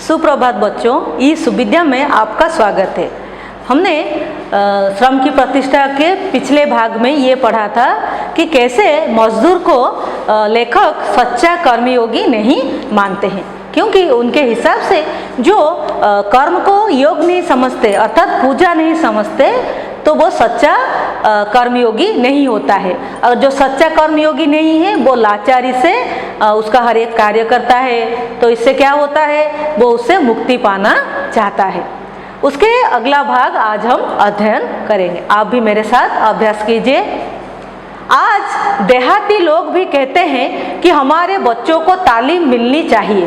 सुप्रभात बच्चों, इस विद्या में आपका स्वागत है। हमने श्रम की प्रतिष्ठा के पिछले भाग में ये पढ़ा था कि कैसे मजदूर को लेखक सच्चा कर्मयोगी नहीं मानते हैं, क्योंकि उनके हिसाब से जो कर्म को योग नहीं समझते अर्थात पूजा नहीं समझते तो वो सच्चा कर्मयोगी नहीं होता है। और जो सच्चा कर्मयोगी नहीं है वो लाचारी से उसका हर एक कार्य करता है, तो इससे क्या होता है, वो उससे मुक्ति पाना चाहता है। उसके अगला भाग आज हम अध्ययन करेंगे। आप भी मेरे साथ अभ्यास कीजिए। आज देहाती लोग भी कहते हैं कि हमारे बच्चों को तालीम मिलनी चाहिए।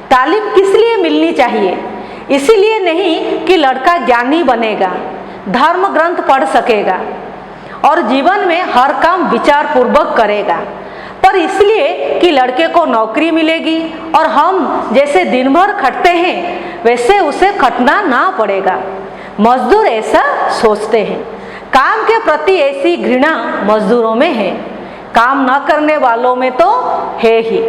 तालीम किस लिए मिलनी चाहिए? इसीलिए नहीं कि लड़का ज्ञानी बनेगा, धर्म ग्रंथ पढ़ सकेगा और जीवन में हर काम विचार पूर्वक करेगा, पर इसलिए कि लड़के को नौकरी मिलेगी और हम जैसे दिन भर खटते हैं वैसे उसे खटना ना पड़ेगा। मजदूर ऐसा सोचते हैं। काम के प्रति ऐसी घृणा मजदूरों में है, काम न करने वालों में तो है ही।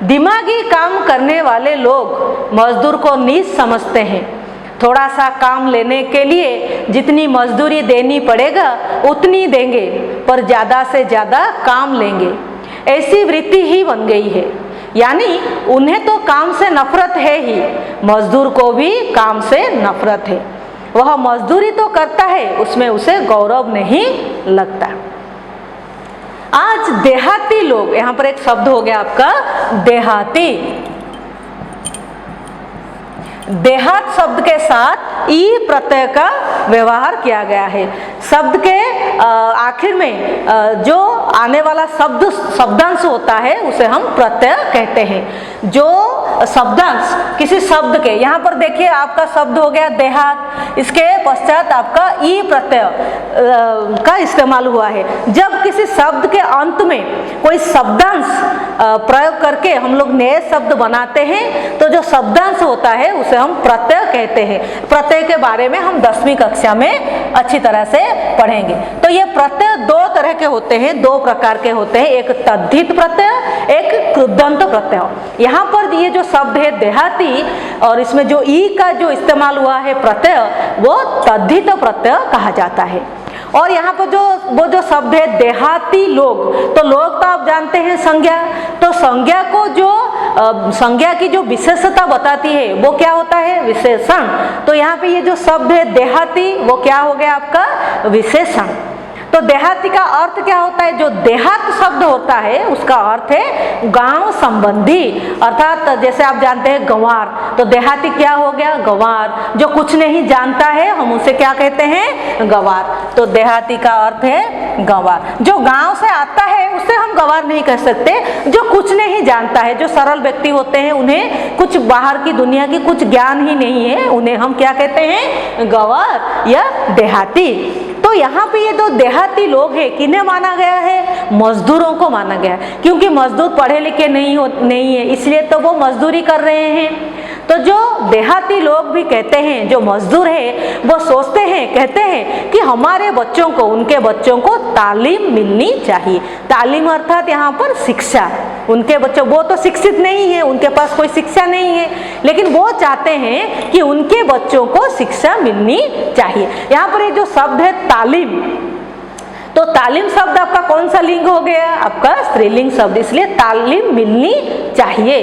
दिमागी काम करने वाले लोग मजदूर को नीच समझते हैं। थोड़ा सा काम लेने के लिए जितनी मजदूरी देनी पड़ेगा उतनी देंगे, पर ज़्यादा से ज़्यादा काम लेंगे। ऐसी वृत्ति ही बन गई है, यानी उन्हें तो काम से नफरत है ही, मजदूर को भी काम से नफरत है। वह मजदूरी तो करता है, उसमें उसे गौरव नहीं लगता। आज देहाती लोग, यहाँ पर एक शब्द हो गया आपका देहाती। देहात शब्द के साथ ई प्रत्यय का व्यवहार किया गया है। शब्द के आखिर में जो आने वाला शब्दांश होता है उसे हम प्रत्यय कहते हैं। जो शब्दांश किसी शब्द के, यहाँ पर देखिए आपका शब्द हो गया देहात, इसके पश्चात आपका ई प्रत्यय का इस्तेमाल हुआ है। जब किसी शब्द के अंत में कोई शब्दांश प्रयोग करके हम लोग नए शब्द बनाते हैं तो जो शब्दांश होता है उसे हम प्रत्यय कहते हैं। प्रत्यय के बारे में हम 10वीं कक्षा में अच्छी तरह से पढ़ेंगे। तो ये प्रत्यय दो तरह के होते हैं, दो प्रकार के होते हैं, एक तद्धित प्रत्यय, एक कृदंत प्रत्यय। यहाँ पर ये जो शब्द है देहाती और इसमें जो ई का जो इस्तेमाल हुआ है प्रत्यय, वो तद्धित प्रत्यय कहा जाता है। और यहाँ पर वो जो शब्द है देहाती लोग, तो लोग तो आप जानते हैं संज्ञा, तो संज्ञा को जो संज्ञा की जो विशेषता बताती है वो क्या होता है, विशेषण। तो यहाँ पे ये जो शब्द है देहाती वो क्या हो गया आपका, विशेषण। तो देहाती का अर्थ क्या होता है? जो देहात शब्द होता है उसका अर्थ है गांव संबंधी, अर्थात जैसे आप जानते हैं गंवार, तो देहाती क्या हो गया, गंवार। जो कुछ नहीं जानता है हम उसे क्या कहते हैं, गंवार। तो देहाती का अर्थ है गंवार। जो गांव से आता है उसे हम गंवार नहीं कह सकते। जो कुछ नहीं जानता है, जो सरल व्यक्ति होते हैं, उन्हें कुछ बाहर की दुनिया की कुछ ज्ञान ही नहीं है, उन्हें हम क्या कहते हैं, गंवार या देहाती। तो यहाँ पे ये जो देहाती लोग हैं किन्हें माना गया है, मजदूरों को माना गया है, क्योंकि मजदूर पढ़े लिखे नहीं है, इसलिए तो वो मजदूरी कर रहे हैं। तो जो देहाती लोग भी कहते हैं, जो मजदूर है वो सोचते हैं, कहते हैं कि हमारे बच्चों को, उनके बच्चों को तालीम मिलनी चाहिए। तालीम अर्थात यहाँ पर शिक्षा। उनके बच्चों, वो तो शिक्षित नहीं है, उनके पास कोई शिक्षा नहीं है, लेकिन वो चाहते हैं कि उनके बच्चों को शिक्षा मिलनी चाहिए। यहाँ पर ये जो शब्द है तालीम, तो तालीम शब्द आपका कौन सा लिंग हो गया, आपका स्त्रीलिंग शब्द, इसलिए तालीम मिलनी चाहिए।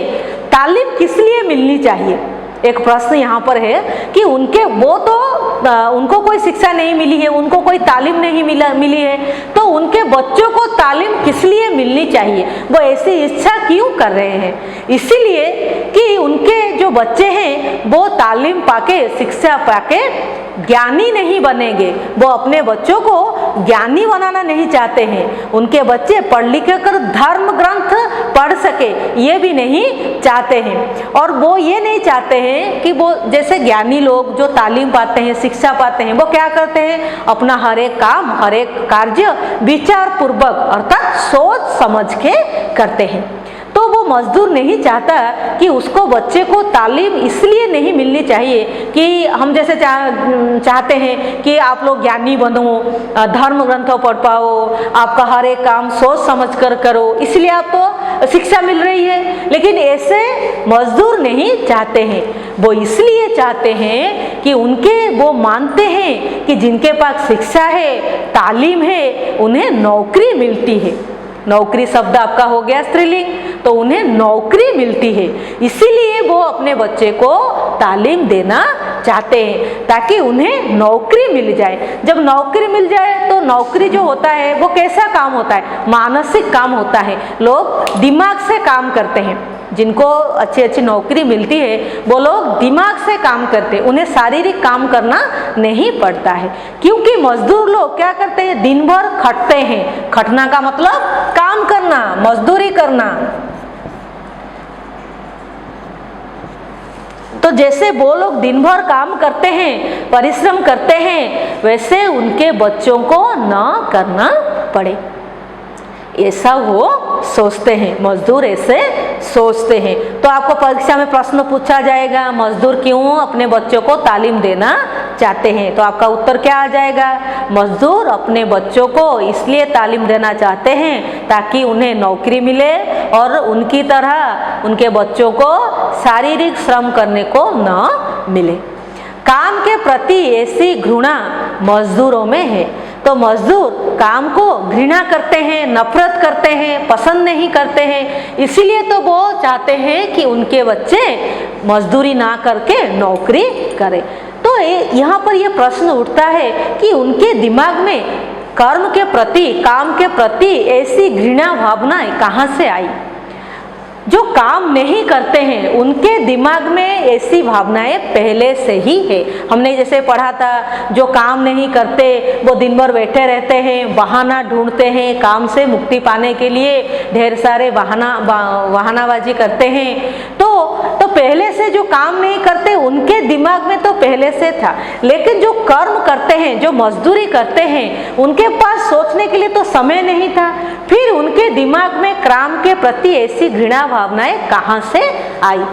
तालीम किस लिए मिलनी चाहिए? एक प्रश्न यहाँ पर है कि उनको कोई शिक्षा नहीं मिली है, उनको कोई तालीम नहीं मिली है, तो उनके बच्चों को तालीम किस लिए मिलनी चाहिए, वो ऐसी इच्छा क्यों कर रहे हैं? इसीलिए कि उनके जो बच्चे हैं वो तालीम पाके, शिक्षा पाके ज्ञानी नहीं बनेंगे। वो अपने बच्चों को ज्ञानी बनाना नहीं चाहते हैं। उनके बच्चे पढ़ लिख कर धर्म ग्रंथ पढ़ सके, ये भी नहीं चाहते हैं। और वो ये नहीं चाहते हैं कि वो जैसे ज्ञानी लोग जो तालीम पाते हैं, शिक्षा पाते हैं, वो क्या करते हैं, अपना हर एक काम, हर एक कार्य विचार पूर्वक अर्थात सोच समझ के करते हैं। तो वो मजदूर नहीं चाहता कि उसको बच्चे को तालीम इसलिए नहीं मिलनी चाहिए कि हम जैसे चाहते हैं कि आप लोग ज्ञानी बनो, धर्म ग्रंथों पढ़ पाओ, आपका हर एक काम सोच समझ कर करो, इसलिए आप तो शिक्षा मिल रही है, लेकिन ऐसे मजदूर नहीं चाहते हैं। वो इसलिए चाहते हैं कि वो मानते हैं कि जिनके पास शिक्षा है, तालीम है, उन्हें नौकरी मिलती है। नौकरी शब्द आपका हो गया स्त्रीलिंग, तो उन्हें नौकरी मिलती है, इसीलिए वो अपने बच्चे को तालीम देना चाहते हैं ताकि उन्हें नौकरी मिल जाए। जब नौकरी मिल जाए तो नौकरी जो होता है वो कैसा काम होता है? मानसिक काम होता है। लोग दिमाग से काम करते हैं। जिनको अच्छी अच्छी नौकरी मिलती है वो लोग दिमाग से काम करते हैं, उन्हें शारीरिक काम करना नहीं पड़ता है। क्योंकि मजदूर लोग क्या करते हैं? दिन भर खटते हैं। खटना का मतलब काम करना, मजदूरी करना। तो जैसे वो लोग दिन भर काम करते हैं, परिश्रम करते हैं, वैसे उनके बच्चों को न करना पड़े, ऐसा वो सोचते हैं। मजदूर ऐसे सोचते हैं। तो आपको परीक्षा में प्रश्न पूछा जाएगा, मजदूर क्यों अपने बच्चों को तालीम देना चाहते हैं? तो आपका उत्तर क्या आ जाएगा? मजदूर अपने बच्चों को इसलिए तालीम देना चाहते हैं ताकि उन्हें नौकरी मिले और उनकी तरह उनके बच्चों को शारीरिक श्रम करने को न मिले। काम के प्रति ऐसी घृणा मजदूरों में है। तो मजदूर काम को घृणा करते हैं, नफरत करते हैं, पसंद नहीं करते हैं। इसीलिए तो वो चाहते हैं कि उनके बच्चे मजदूरी ना करके नौकरी करें। तो यहाँ पर ये प्रश्न उठता है कि उनके दिमाग में कर्म के प्रति, काम के प्रति ऐसी घृणा भावनाएं कहाँ से आई? जो काम नहीं करते हैं उनके दिमाग में ऐसी भावनाएं पहले से ही है। हमने जैसे पढ़ा था, जो काम नहीं करते वो दिन भर बैठे रहते हैं, बहाना ढूंढते हैं, काम से मुक्ति पाने के लिए ढेर सारे बहानाबाजी करते हैं। तो पहले से जो काम नहीं करते उनके दिमाग में तो पहले से था, लेकिन जो कर्म करते हैं, जो मजदूरी करते हैं, उनके पास सोचने के लिए तो समय नहीं था। फिर उनके दिमाग में काम के प्रति ऐसी घृणा भावनाएं कहाँ से आई?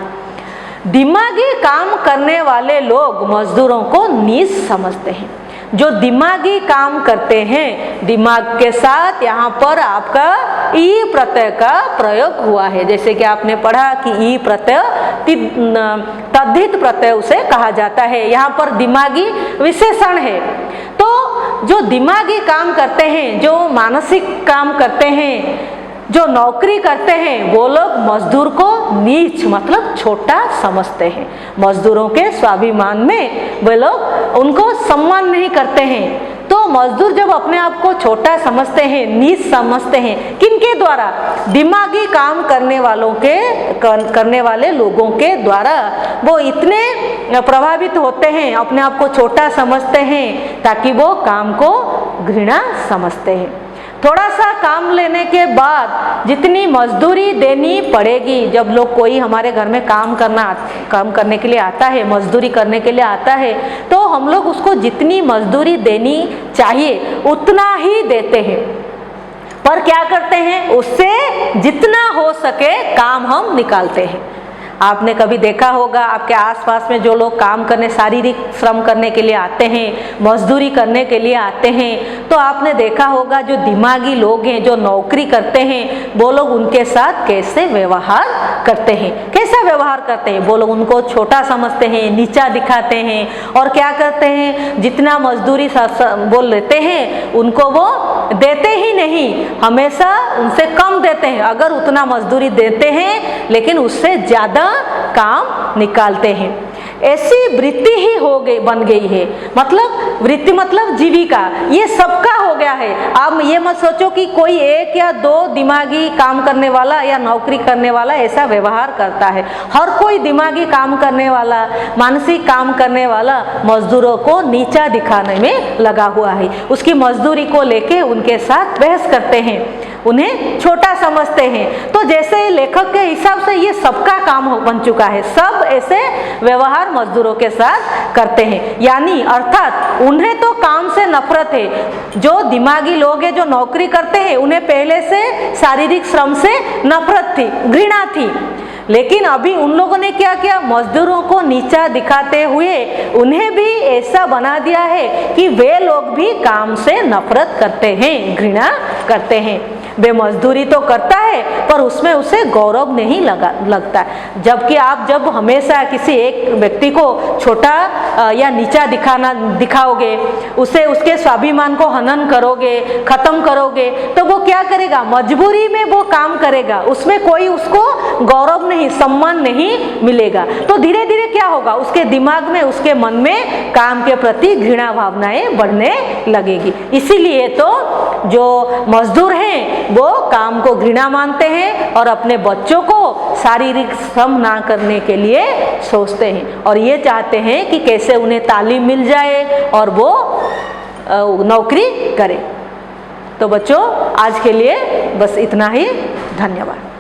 दिमागी काम करने वाले लोग मजदूरों को नीच समझते हैं। जो दिमागी काम करते हैं, दिमाग के साथ यहाँ पर आपका ई प्रत्यय का प्रयोग हुआ है। जैसे कि आपने पढ़ा कि ई प्रत्यय तद्धित प्रत्यय उसे कहा जाता है। यहाँ पर दिमागी विशेषण है। तो जो दिमागी काम करते हैं, जो मानसिक काम करते हैं, जो नौकरी करते हैं, वो लोग मजदूर को नीच मतलब छोटा समझते हैं। मजदूरों के स्वाभिमान में वे लोग उनको सम्मान नहीं करते हैं। तो मजदूर जब अपने आप को छोटा समझते हैं, नीच समझते हैं, किनके द्वारा? दिमागी काम करने वाले लोगों के द्वारा। वो इतने प्रभावित होते हैं, अपने आप को छोटा समझते हैं ताकि वो काम को घृणा समझते हैं। थोड़ा सा काम लेने के बाद जितनी मजदूरी देनी पड़ेगी, जब लोग कोई हमारे घर में काम करने के लिए आता है, मजदूरी करने के लिए आता है, तो हम लोग उसको जितनी मजदूरी देनी चाहिए उतना ही देते हैं। पर क्या करते हैं? उससे जितना हो सके काम हम निकालते हैं। आपने कभी देखा होगा, आपके आसपास में जो लोग काम करने, शारीरिक श्रम करने के लिए आते हैं, मजदूरी करने के लिए आते हैं, तो आपने देखा होगा जो दिमागी लोग हैं, जो नौकरी करते हैं, वो लोग उनके साथ कैसे व्यवहार करते हैं। कैसा व्यवहार करते हैं? वो लोग उनको छोटा समझते हैं, नीचा दिखाते हैं और क्या करते हैं? जितना मजदूरी वो लेते हैं उनको वो देते ही नहीं, हमेशा उनसे कम देते हैं। अगर उतना मजदूरी देते हैं लेकिन उससे ज़्यादा काम निकालते हैं। ऐसी वृत्ति ही बन गई है। मतलब वृत्ति मतलब जीविका, ये सबका हो गया है। आप ये मत सोचो कि कोई एक या दो दिमागी काम करने वाला या नौकरी करने वाला ऐसा व्यवहार करता है। हर कोई दिमागी काम करने वाला, मानसिक काम करने वाला मजदूरों को नीचा दिखाने में लगा हुआ है। उसकी मजदूरी को लेके उनके साथ बहस करते हैं, उन्हें छोटा समझते हैं। तो जैसे लेखक के हिसाब से ये सबका काम बन चुका है। सब ऐसे व्यवहार मजदूरों के साथ करते हैं, यानी अर्थात उन्हें तो काम से नफरत है। जो दिमागी लोग हैं, जो नौकरी करते हैं, उन्हें पहले से शारीरिक श्रम से नफरत थी, घृणा थी। लेकिन अभी उन लोगों ने क्या किया? मजदूरों को नीचा दिखाते हुए उन्हें भी ऐसा बना दिया है कि वे लोग भी काम से नफरत करते हैं, घृणा करते हैं। बेमजदूरी तो करता है पर उसमें उसे गौरव नहीं लगता। जबकि आप जब हमेशा किसी एक व्यक्ति को छोटा या नीचा दिखाओगे, उसे उसके स्वाभिमान को हनन करोगे, खत्म करोगे, तो वो क्या करेगा, मजबूरी में वो काम करेगा, उसमें कोई उसको गौरव नहीं, सम्मान नहीं मिलेगा। तो धीरे धीरे क्या होगा, उसके दिमाग में, उसके मन में काम के प्रति घृणा भावनाएं बढ़ने लगेगी। इसीलिए तो जो मजदूर हैं वो काम को घृणा मानते हैं और अपने बच्चों को शारीरिक श्रम ना करने के लिए सोचते हैं और ये चाहते हैं कि कैसे उन्हें तालीम मिल जाए और वो नौकरी करें। तो बच्चों, आज के लिए बस इतना ही। धन्यवाद।